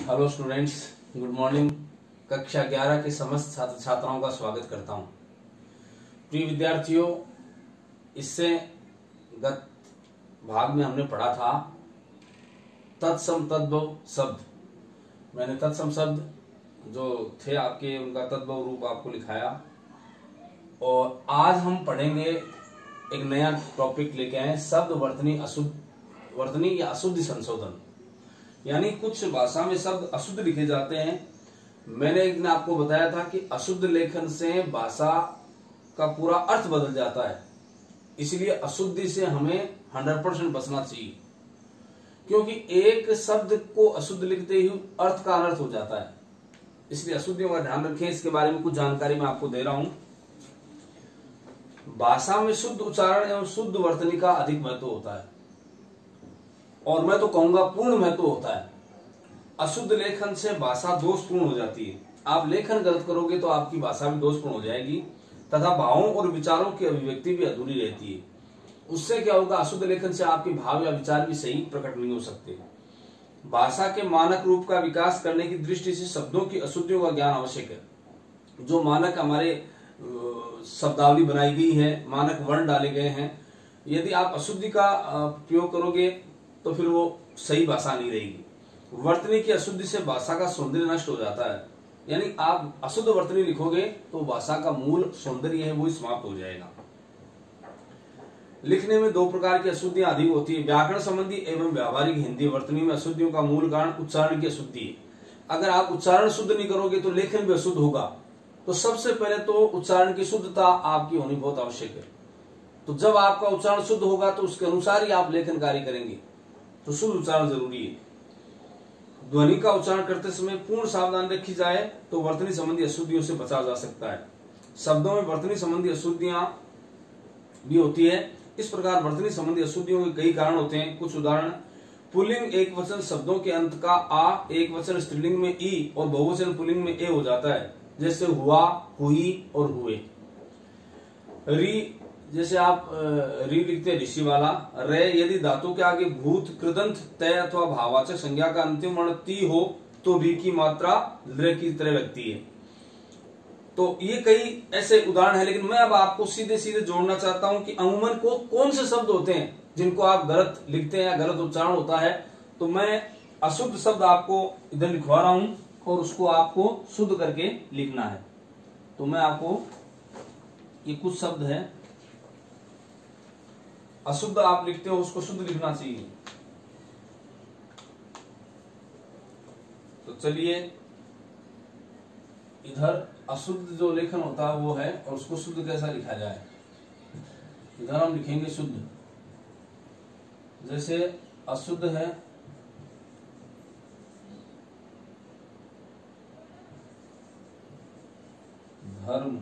Hello students, good morning. कक्षा 11 के समस्त छात्र छात्राओं का स्वागत करता हूं। प्रिय विद्यार्थियों, इससे गत भाग में हमने पढ़ा था तत्सम तद्भव शब्द। मैंने तत्सम शब्द जो थे आपके उनका तद्भव रूप आपको लिखाया, और आज हम पढ़ेंगे एक नया टॉपिक लेके आए, शब्द वर्तनी या अशुद्धि संशोधन। यानी कुछ भाषा में शब्द अशुद्ध लिखे जाते हैं। मैंने एक दिन आपको बताया था कि अशुद्ध लेखन से भाषा का पूरा अर्थ बदल जाता है, इसलिए अशुद्धि से हमें 100% बचना चाहिए, क्योंकि एक शब्द को अशुद्ध लिखते ही अर्थ का अनर्थ हो जाता है। इसलिए अशुद्धियों का ध्यान रखें। इसके बारे में कुछ जानकारी मैं आपको दे रहा हूं। भाषा में शुद्ध उच्चारण एवं शुद्ध वर्तनी का अधिक महत्व होता है, और मैं तो कहूंगा पूर्ण महत्व होता है। अशुद्ध लेखन से भाषा दोषपूर्ण हो जाती है। आप लेखन गलत करोगे तो आपकी भाषा भी दोषपूर्ण हो जाएगी तथा भावों और विचारों की अभिव्यक्ति भी अधूरी रहती है। उससे क्या होगा, अशुद्ध लेखन से आपके भाव या विचार भी सही प्रकट नहीं हो सकते। भाषा के मानक रूप का विकास करने की दृष्टि से शब्दों की अशुद्धियों का ज्ञान आवश्यक है। जो मानक हमारे शब्दावली बनाई गई है, मानक वर्ण डाले गए हैं, यदि आप अशुद्धि का प्रयोग करोगे तो फिर वो सही भाषा नहीं रहेगी। वर्तनी की अशुद्धि से भाषा का सौंदर्य नष्ट हो जाता है। यानी आप अशुद्ध वर्तनी लिखोगे तो भाषा का मूल सौंदर्य है वो समाप्त हो जाएगा। लिखने में दो प्रकार की अशुद्धियां अधिक होती है, व्याकरण संबंधी एवं व्यावहारिक हिंदी। वर्तनी में अशुद्धियों का मूल कारण उच्चारण की अशुद्धि है। अगर आप उच्चारण शुद्ध नहीं करोगे तो लेखन भी अशुद्ध होगा। तो सबसे पहले तो उच्चारण की शुद्धता आपकी होनी बहुत आवश्यक है। तो जब आपका उच्चारण शुद्ध होगा तो उसके अनुसार ही आप लेखन कार्य करेंगे। तो शुद्ध उच्चारण जरूरी है। ध्वनि का उच्चारण करते समय पूर्ण सावधानी रखी जाए तो वर्तनी संबंधी अशुद्धियों से बचा जा सकता है। शब्दों में वर्तनी संबंधी अशुद्धियां भी होती है। इस प्रकार वर्तनी संबंधी अशुद्धियों के कई कारण होते हैं। कुछ उदाहरण, पुल्लिंग एक वचन शब्दों के अंत का आ एक वचन स्त्रीलिंग में ई और बहुवचन पुल्लिंग में ए हो जाता है, जैसे हुआ, हुई और हुए। री, जैसे आप री लिखते हैं ऋषि वाला। रे, यदि धातु के आगे भूत, कृदंत, तय अथवा भाववाचक संज्ञा का अंतिम वर्ण ती हो तो री की मात्रा ल की तरह लगती है। तो ये कई ऐसे उदाहरण है, लेकिन मैं अब आपको सीधे सीधे जोड़ना चाहता हूं कि अमूमन को कौन से शब्द होते हैं जिनको आप गलत लिखते हैं या गलत उच्चारण होता है। तो मैं अशुद्ध शब्द आपको इधर लिखवा रहा हूं और उसको आपको शुद्ध करके लिखना है। तो मैं आपको ये कुछ शब्द है अशुद्ध आप लिखते हो, उसको शुद्ध लिखना चाहिए। तो चलिए, इधर अशुद्ध जो लेखन होता है वो है, और उसको शुद्ध कैसा लिखा जाए। इधर हम लिखेंगे शुद्ध। जैसे अशुद्ध है धर्म,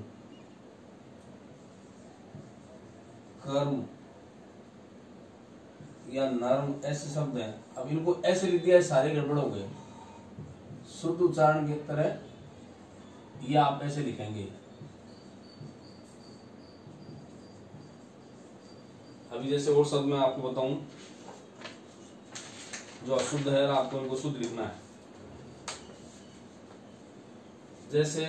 कर्म या नर्म, ऐसे शब्द हैं। अब इनको ऐसे लिख दिया, सारे गड़बड़ हो गए। शुद्ध उच्चारण की तरह ये आप ऐसे लिखेंगे। अभी जैसे और शब्द मैं आपको बताऊं जो अशुद्ध है, आपको इनको शुद्ध लिखना है। जैसे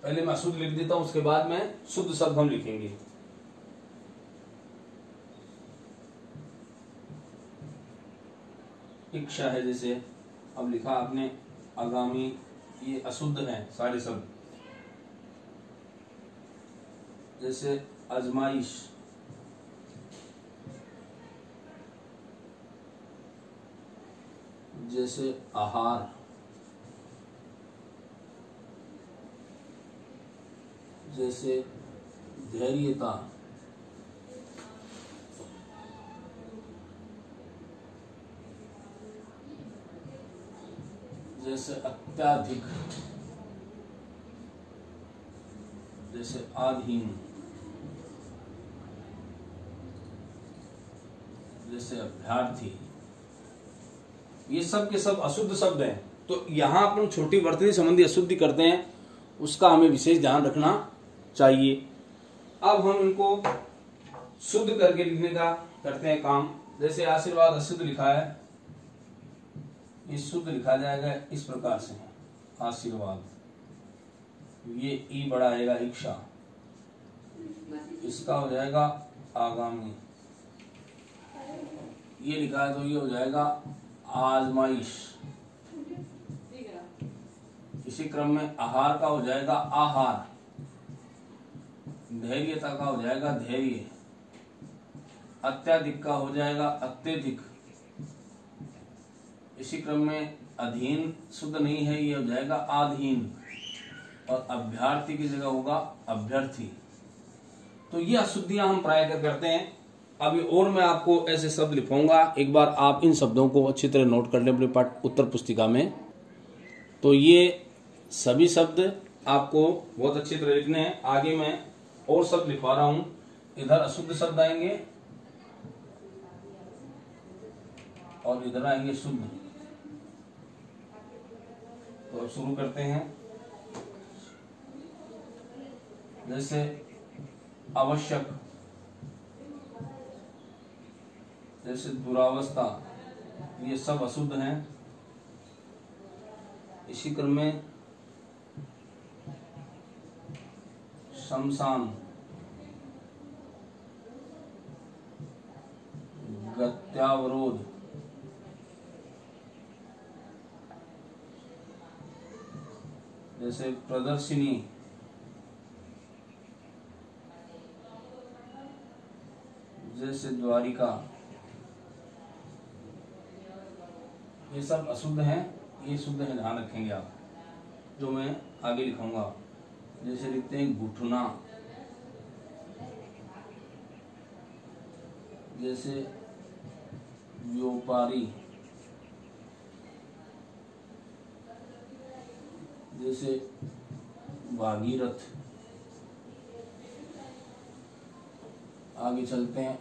पहले मैं अशुद्ध लिख देता हूं, उसके बाद में शुद्ध शब्द हम लिखेंगे। इच्छा है, जैसे अब लिखा आपने आगामी, ये अशुद्ध है सारे शब्द। जैसे आजमाइश, जैसे आहार, जैसे धैर्यता, जैसे अत्याधिक, जैसे आधीन, जैसे अभ्यर्थी। ये सब के सब अशुद्ध शब्द हैं। तो यहाँ अपन छोटी वर्तनी संबंधी अशुद्धि करते हैं, उसका हमें विशेष ध्यान रखना चाहिए। अब हम इनको शुद्ध करके लिखने का करते हैं काम। जैसे आशीर्वाद अशुद्ध लिखा है, ये शुद्ध लिखा जाएगा इस प्रकार से, आशीर्वाद। ये ई बड़ा आएगा इच्छा, इसका हो जाएगा आगामी। ये लिखा है तो ये हो जाएगा आजमाइश। इसी क्रम में आहार का हो जाएगा आहार, धैर्यता का हो जाएगा धैर्य, अत्याधिक का हो जाएगा अत्यधिक। इसी क्रम में अधीन शुद्ध नहीं है, ये हो जाएगा आधीन, और अभ्यर्थी की जगह होगा अभ्यर्थी। तो ये अशुद्धियां हम प्राय करते हैं। अभी और मैं आपको ऐसे शब्द लिखवाऊंगा, एक बार आप इन शब्दों को अच्छी तरह नोट कर लें अपने पाठ उत्तर पुस्तिका में। तो ये सभी शब्द आपको बहुत अच्छी तरह लिखने हैं। आगे मैं और शब्द लिखवा रहा हूं, इधर अशुद्ध शब्द आएंगे और इधर आएंगे शुद्ध। तो अब शुरू करते हैं। जैसे आवश्यक, जैसे दुरावस्था, ये सब अशुद्ध हैं। इसी क्रम में शमशान, गत्यावरोध, जैसे प्रदर्शनी, जैसे द्वारिका, ये सब अशुद्ध हैं, ये शुद्ध है, ध्यान रखेंगे आप, जो मैं आगे लिखूंगा। जैसे लिखते हैं घुटना, जैसे व्यापारी, जैसे भागीरथ। आगे चलते हैं,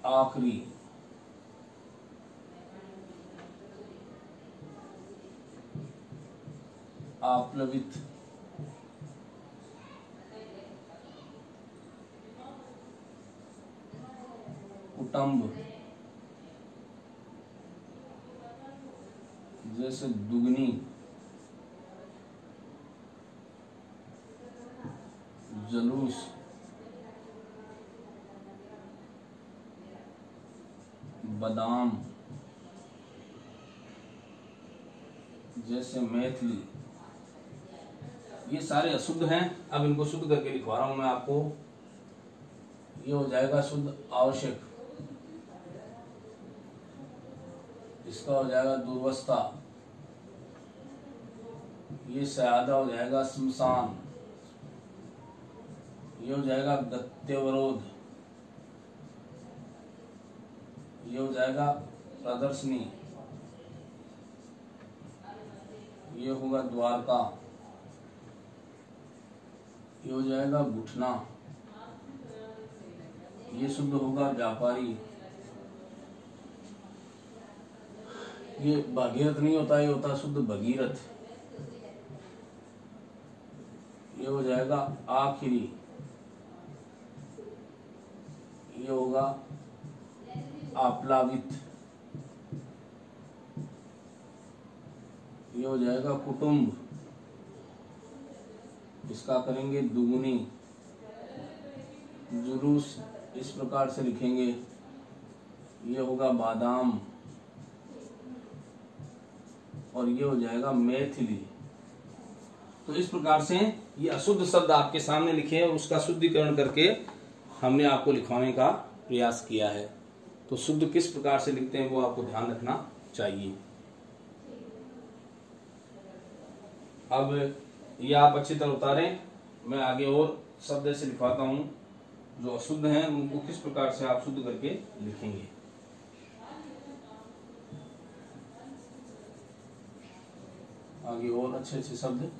आखिरी, आप्लवित, कुटुंब, जैसे दुगनी, जलूस, बादाम, जैसे मैथिली। ये सारे अशुद्ध हैं। अब इनको शुद्ध करके लिखवा रहा हूं मैं आपको। ये हो जाएगा शुद्ध आवश्यक, इसका हो जाएगा दुर्वस्था, ये सयादा हो जाएगा शमशान, ये हो जाएगा गत्यवरोध, ये हो जाएगा प्रदर्शनी, ये होगा द्वारका, ये हो जाएगा घुटना, ये शुद्ध होगा व्यापारी। ये भागीरथ नहीं होता, ये होता शुद्ध भगीरथ। ये हो जाएगा आखिरी, ये होगा आप्लावित, ये हो जाएगा कुटुंब, इसका करेंगे दुगुनी, जुलूस इस प्रकार से लिखेंगे। ये होगा बादाम, और ये हो जाएगा मैथिली। तो इस प्रकार से ये अशुद्ध शब्द आपके सामने लिखे और उसका शुद्धिकरण करके हमने आपको लिखवाने का प्रयास किया है। तो शुद्ध किस प्रकार से लिखते हैं वो आपको ध्यान रखना चाहिए। अब ये आप अच्छी तरह उतारें, मैं आगे और शब्द से लिखवाता हूं जो अशुद्ध हैं, उनको किस प्रकार से आप शुद्ध करके लिखेंगे। आगे और अच्छे अच्छे शब्द।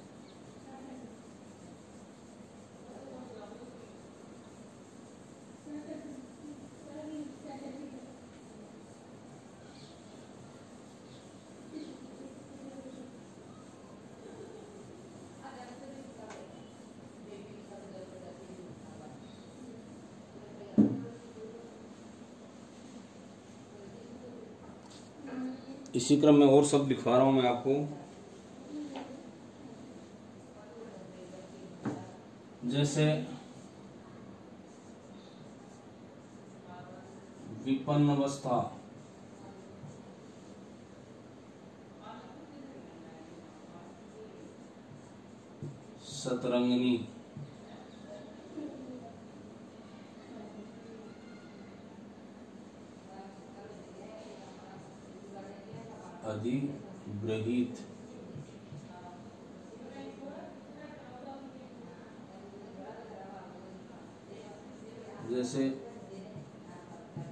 इसी क्रम में और शब्द लिखवा रहा हूं मैं आपको। जैसे विपन्न अवस्था, सतरंगिणी, अधिग्रहित, जैसे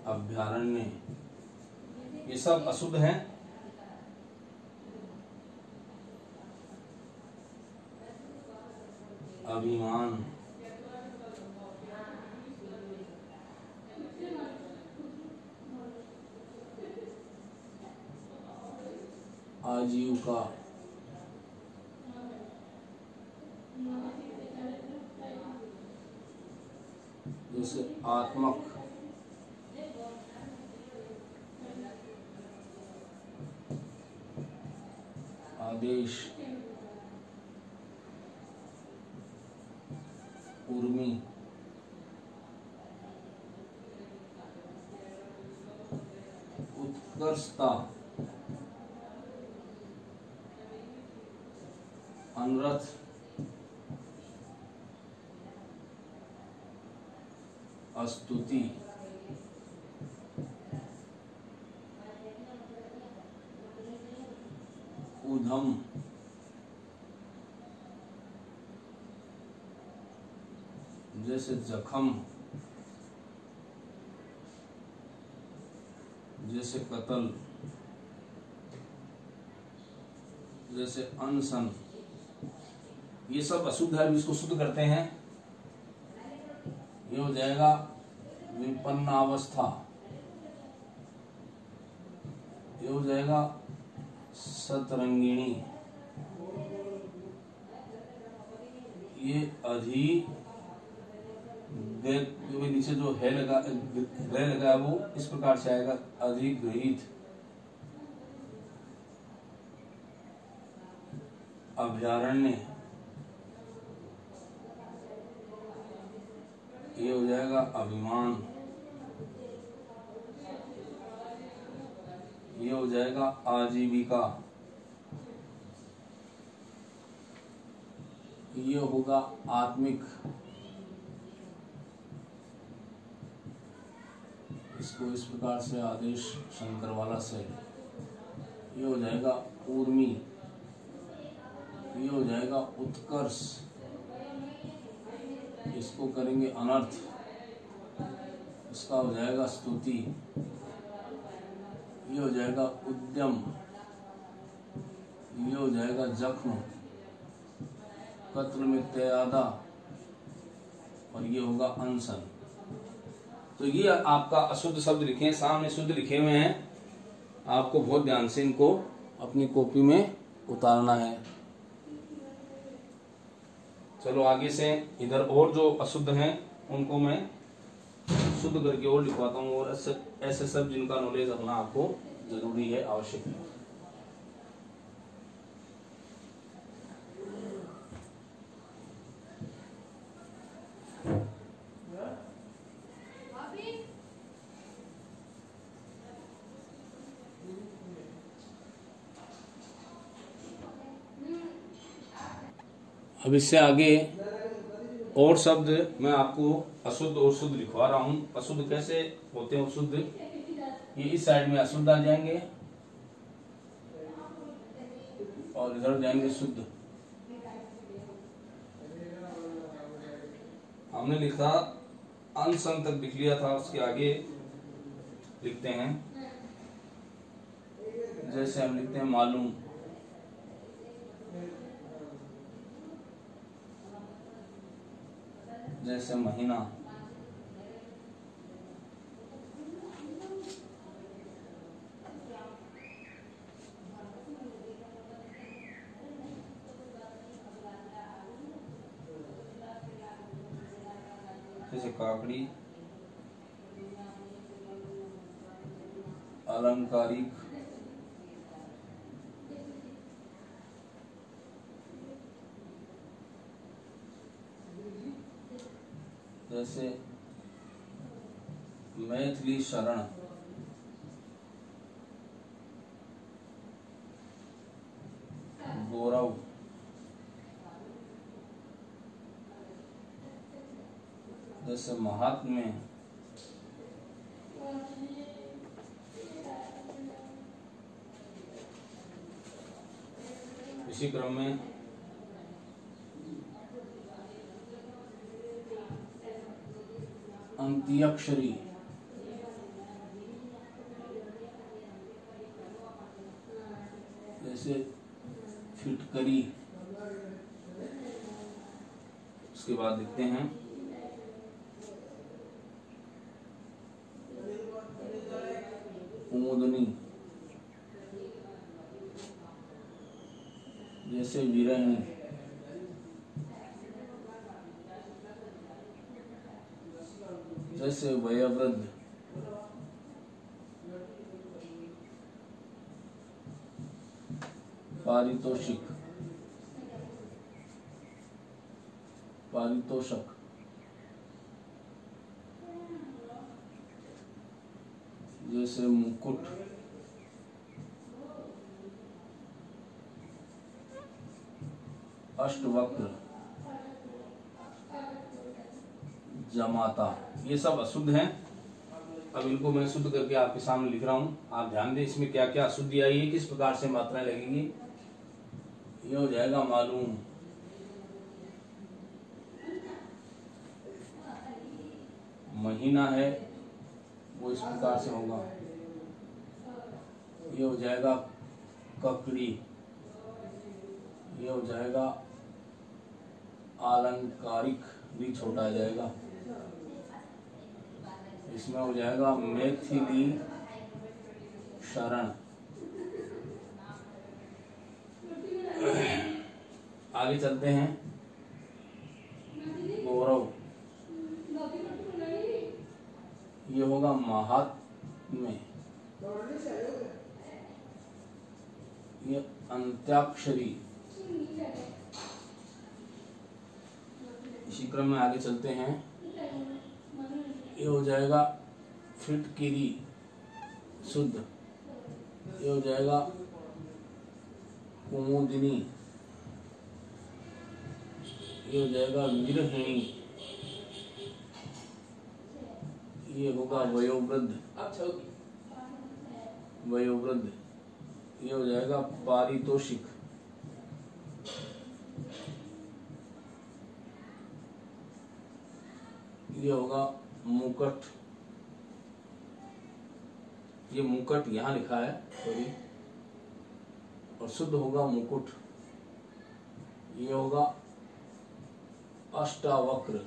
अभ्यारण्य, ये सब अशुद्ध हैं। अभिमान, आजीविका, जैसे आत्मक, आदेश, उर्मी, उत्कर्षता, अनर्थ, स्तुति, उधम, जैसे जखम, जैसे कत्ल, जैसे अनशन, ये सब अशुद्ध है। इसको शुद्ध करते हैं। ये हो जाएगा विपन्नावस्था, ये हो जाएगा सतरंगिणी, ये नीचे जो है लगा वो इस प्रकार से आएगा, अधिग्रहित, अभ्यारण्य, ये हो जाएगा अभिमान, ये हो जाएगा आजीविका, ये होगा आत्मिक, इसको इस प्रकार से आदेश शंकर वाला से, ये हो जाएगा ऊर्मी, ये हो जाएगा उत्कर्ष, इसको करेंगे अनर्थ, इसका हो जाएगा स्तुति, ये हो जाएगा उद्यम, ये हो जाएगा जख्म, कत्ल में त्यादा, और ये होगा अनशन। तो ये आपका अशुद्ध शब्द लिखे हैं, सामने शुद्ध लिखे हुए हैं। आपको बहुत ध्यान से इनको अपनी कॉपी में उतारना है। चलो आगे से इधर और जो अशुद्ध हैं उनको मैं शुद्ध करके और लिखवाता हूँ, और ऐसे सब जिनका नॉलेज रखना आपको जरूरी है, आवश्यक है। अब इससे आगे और शब्द मैं आपको अशुद्ध और शुद्ध लिखवा रहा हूं। अशुद्ध कैसे होते हैं? शुद्ध ये इस साइड में अशुद्ध आ जाएंगे और इधर जाएंगे शुद्ध। हमने लिखा अनशन तक लिख लिया था, उसके आगे लिखते हैं। जैसे हम लिखते हैं मालूम, जैसे महीना, जैसे काकड़ी, अलंकारिक, जैसे मैथिली शरण, गौरव, जैसे महात्म्य, इसी क्रम में अंत्याक्षरी, जैसे फिटकरी। उसके बाद देखते हैं कुमुदनी, जैसे विरहिणी। जैसे वयोवृद्ध, पारितोषिक, पारितोषक, जैसे मुकुट, अष्टवक्र, जमाता। ये सब अशुद्ध हैं। अब इनको मैं शुद्ध करके आपके सामने लिख रहा हूं, आप ध्यान दें इसमें क्या क्या अशुद्धि आई है, किस प्रकार से मात्राएं लगेंगी। ये हो जाएगा मालूम, महीना है वो इस प्रकार से होगा। ये हो जाएगा ककड़ी, ये हो जाएगा आलंकारिक, भी छोटा आ जाएगा। इसमें हो जाएगा मैथिली शरण। आगे चलते हैं, गौरव, ये होगा महात्म्य। ये अंत्याक्षरी। इसी क्रम में आगे चलते हैं, ये हो जाएगा फिटकिरी, शुद्ध। ये हो जाएगा कुमुदिनी, ये हो जाएगा विरहिणी। ये होगा वयोवृद्ध, वयोवृद्ध। ये हो जाएगा पारितोषिक। ये होगा मुकुट। ये मुकुट यहां लिखा है सॉरी, और शुद्ध होगा मुकुट। ये होगा अष्टावक्र।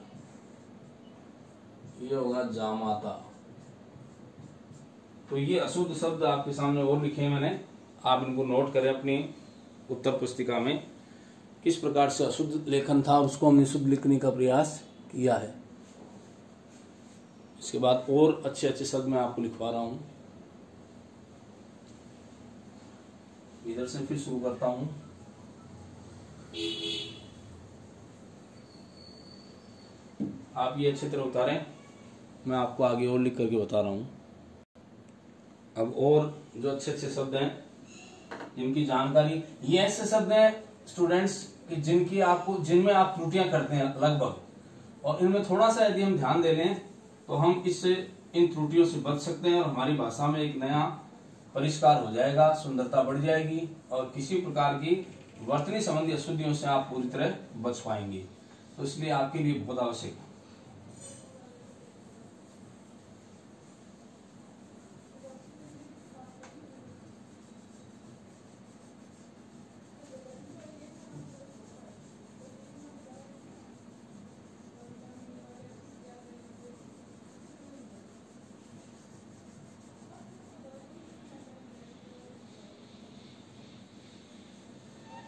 ये होगा जामाता। तो ये अशुद्ध शब्द आपके सामने और लिखे हैं मैंने, आप इनको नोट करें अपनी उत्तर पुस्तिका में। किस प्रकार से अशुद्ध लेखन था उसको हमने शुद्ध लिखने का प्रयास किया है। इसके बाद और अच्छे अच्छे शब्द मैं आपको लिखवा रहा हूं। इधर से फिर शुरू करता हूं। आप ये अच्छी तरह उतारें, मैं आपको आगे और लिख करके बता रहा हूं। अब और जो अच्छे अच्छे शब्द हैं जिनकी जानकारी, ये ऐसे शब्द हैं स्टूडेंट्स कि जिनमें आप त्रुटियां करते हैं लगभग, और इनमें थोड़ा सा यदि हम ध्यान दे लें तो हम इन त्रुटियों से बच सकते हैं और हमारी भाषा में एक नया परिष्कार हो जाएगा, सुंदरता बढ़ जाएगी और किसी प्रकार की वर्तनी संबंधी अशुद्धियों से आप पूरी तरह बच पाएंगे। तो इसलिए आपके लिए बहुत आवश्यक है।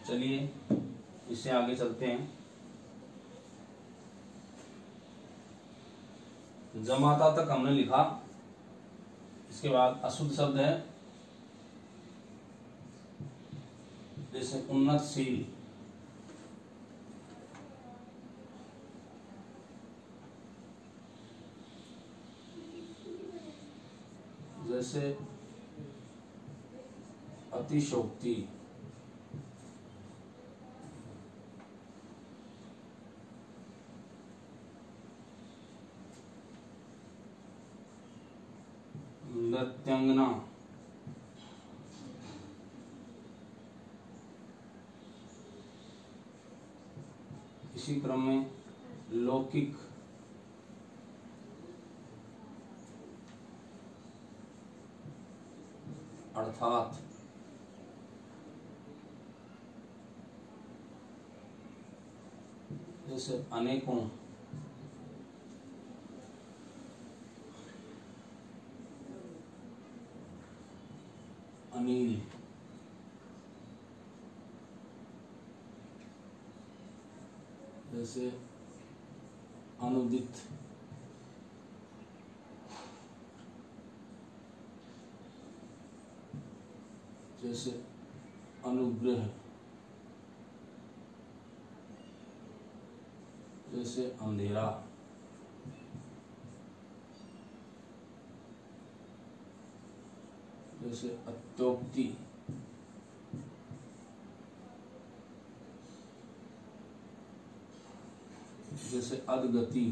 चलिए इससे आगे चलते हैं। जमाता तक हमने लिखा। इसके बाद अशुद्ध शब्द है जैसे उन्नतशील, जैसे अतिशयोक्ति, नृत्यांगना, इसी क्रम में लौकिक, अर्थात जैसे अनेकों, अनिल, जैसे अनुदित, जैसे अनुग्रह, जैसे अंधेरा, जैसे अत्योक्ति, जैसे अधगति,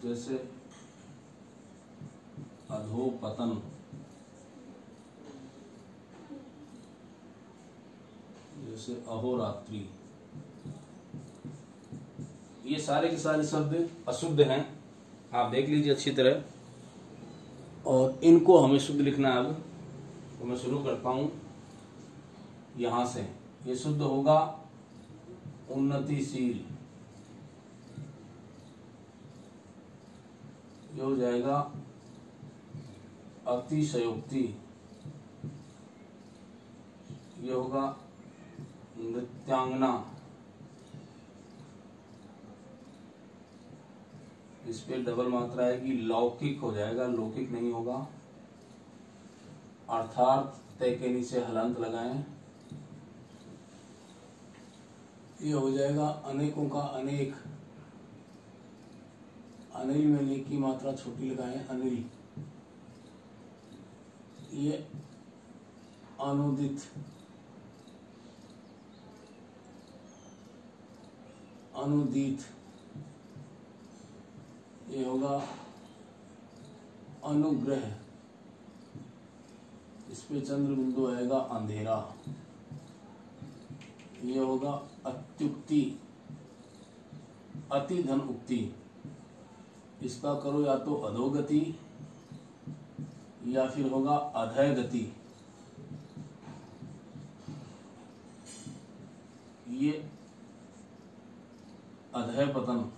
जैसे अधोपतन, जैसे अहोरात्रि। ये सारे के सारे शब्द अशुद्ध हैं, आप देख लीजिए अच्छी तरह, और इनको हमें शुद्ध लिखना है। अब तो मैं शुरू करता हूं यहां से। ये शुद्ध होगा उन्नतिशील, ये हो जाएगा अतिशयोक्ति, ये होगा नृत्यांगना, इस पे डबल मात्रा आएगी, लौकिक हो जाएगा, लौकिक नहीं होगा, अर्थात तय के नीचे हलंत लगाएं, ये हो जाएगा अनेकों का अनेक, अनिल में ने की मात्रा छोटी लगाएं, अनिल, ये अनुदित, अनुदित, ये होगा अनुग्रह, इस पे चंद्र बिंदु आएगा, अंधेरा, ये होगा अत्युक्ति, अति धन उक्ति, इसका करो या तो अधोगति या फिर होगा अधय गति, ये अधय पतन,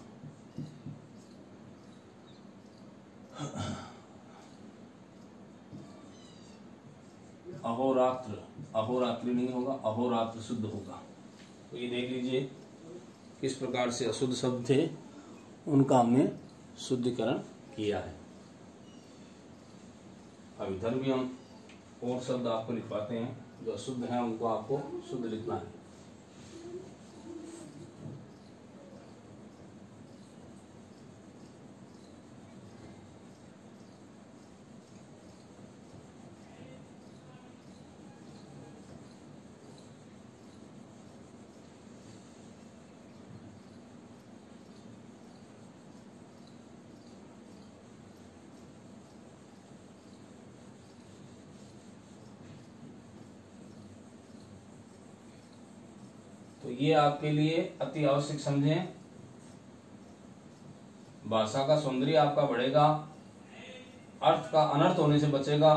अहोरात्र, अहोरात्रि नहीं होगा, अहोरात्र शुद्ध होगा। तो ये देख लीजिए किस प्रकार से अशुद्ध शब्द थे, उनका हमने शुद्धिकरण किया है। अब इधर भी हम और शब्द आपको लिखवाते हैं, जो अशुद्ध हैं उनको आपको शुद्ध लिखना है। तो ये आपके लिए अति आवश्यक समझें। भाषा का सौंदर्य आपका बढ़ेगा, अर्थ का अनर्थ होने से बचेगा,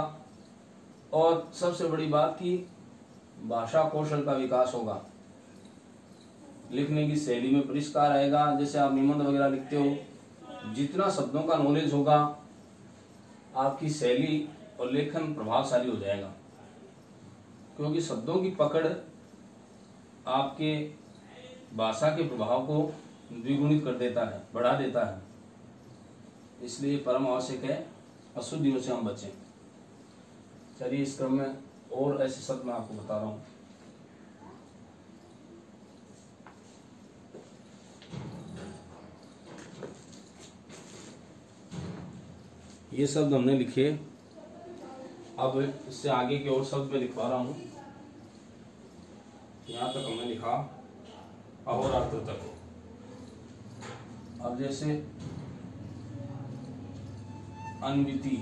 और सबसे बड़ी बात की भाषा कौशल का विकास होगा। लिखने की शैली में परिष्कार आएगा। जैसे आप निबंध वगैरह लिखते हो, जितना शब्दों का नॉलेज होगा, आपकी शैली और लेखन प्रभावशाली हो जाएगा, क्योंकि शब्दों की पकड़ आपके भाषा के प्रभाव को द्विगुणित कर देता है, बढ़ा देता है। इसलिए परम आवश्यक है अशुद्धियों से हम बचें। चलिए इस क्रम में और ऐसे शब्द मैं आपको बता रहा हूं। ये शब्द हमने लिखे। अब इससे आगे के और शब्द मैं लिखवा रहा हूं। यहां तक हमने लिखा अहोरात्र तक। अब जैसे अन्विति,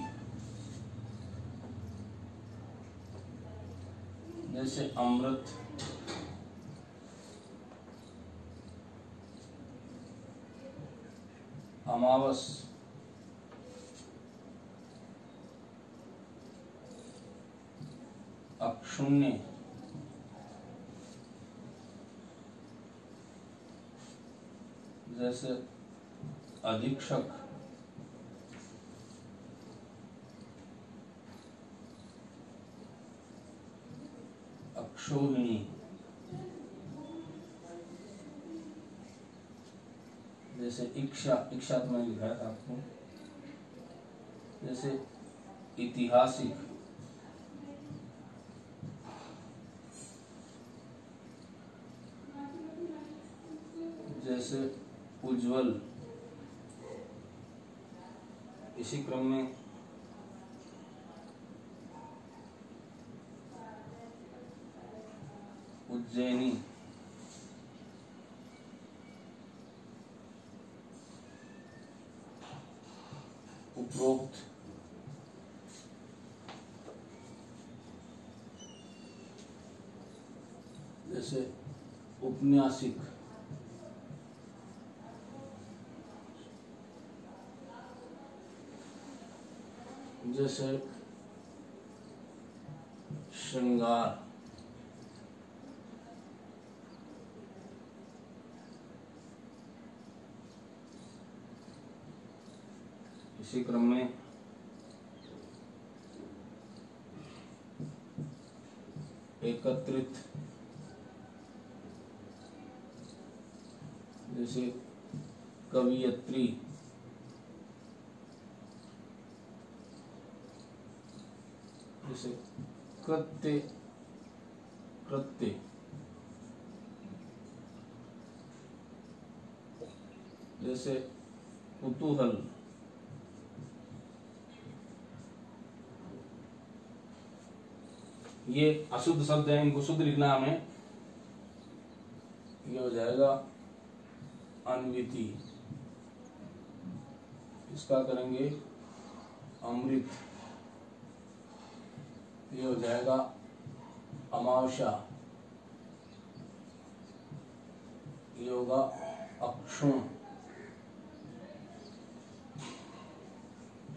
जैसे अमृत, अमावस, अक्षुण्य, जैसे अधीक्षक, अक्षोहिणी, जैसे इक्षा, इक्षा तो मैंने लिखाया था आपको, जैसे ऐतिहासिक, जैसे उज्ज्वल। इसी क्रम में उज्जैनी, उपरोक्त, जैसे उपन्यासिक, जैसे श्रृंगार, इसी क्रम में एकत्रित, जैसे कवियत्री, जैसे कृत्य, कृत्य, जैसे कुतूहल, ये अशुद्ध शब्द है, इनको शुद्ध लिखना है हमें। ये हो जाएगा अन्विति, इसका करेंगे अमृत। ये हो जाएगा अमावस्या, ये होगा अक्षुण,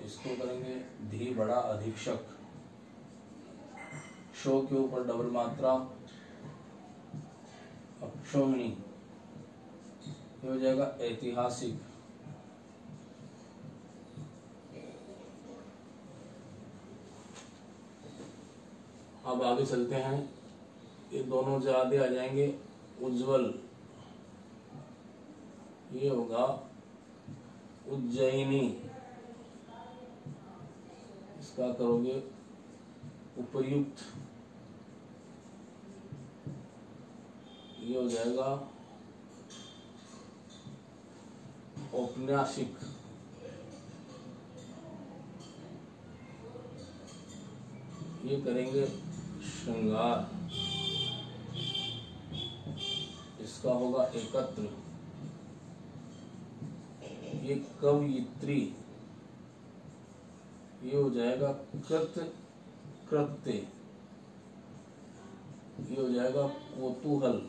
इसको करेंगे धी बड़ा अधीक्षक, शो के ऊपर डबल मात्रा अक्षोहिणी। ये हो जाएगा ऐतिहासिक। अब आगे चलते हैं, ये दोनों ज्यादा आ जाएंगे। उज्ज्वल, ये होगा उज्जैनी, इसका करोगे उपयुक्त, ये हो जाएगा औपन्यासिक, ये करेंगे श्रृंगार, इसका होगा एकत्र, ये कवयित्री, ये हो जाएगा कृत्य, कृत्य, ये हो जाएगा कौतूहल।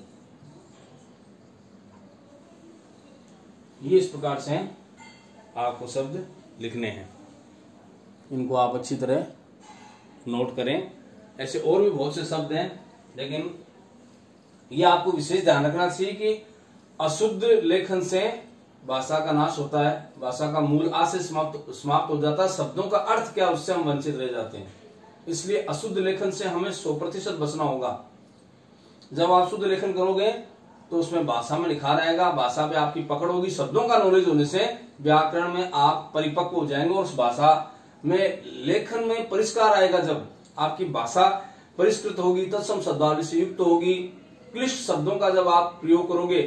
ये इस प्रकार से आपको शब्द लिखने हैं, इनको आप अच्छी तरह नोट करें। ऐसे और भी बहुत से शब्द हैं, लेकिन ये आपको विशेष ध्यान रखना चाहिए कि अशुद्ध लेखन से भाषा का नाश होता है, भाषा का मूल आ से समाप्त हो जाता है, शब्दों का अर्थ क्या उससे हम वंचित रह जाते हैं। इसलिए अशुद्ध लेखन से हमें 100% बचना होगा। जब आप शुद्ध लेखन करोगे तो उसमें भाषा में लिखा रहेगा, भाषा पे आपकी पकड़ होगी, शब्दों का नॉलेज होने से व्याकरण में आप परिपक्व हो जाएंगे और उस भाषा में लेखन में परिष्कार आएगा। जब आपकी भाषा परिष्कृत होगी, तत्सम शब्दावली से युक्त होगी, क्लिष्ट शब्दों का जब आप प्रयोग करोगे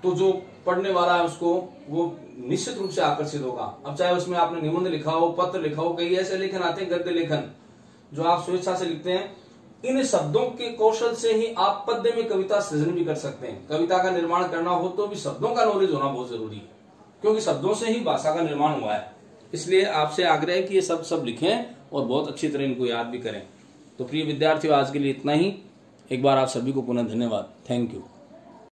तो जो पढ़ने वाला है उसको वो निश्चित रूप से आकर्षित होगा। अब चाहे उसमें आपने निबंध लिखा हो, पत्र लिखा हो, कई ऐसे लेखन आते हैं गद्य लेखन जो आप स्वेच्छा से लिखते हैं। इन शब्दों के कौशल से ही आप पद्य में कविता सृजन भी कर सकते हैं। कविता का निर्माण करना हो तो भी शब्दों का नॉलेज होना बहुत जरूरी है, क्योंकि शब्दों से ही भाषा का निर्माण हुआ है। इसलिए आपसे आग्रह है कि ये सब लिखें और बहुत अच्छी तरह इनको याद भी करें। तो प्रिय विद्यार्थियों, आज के लिए इतना ही। एक बार आप सभी को पुनः धन्यवाद। Thank you.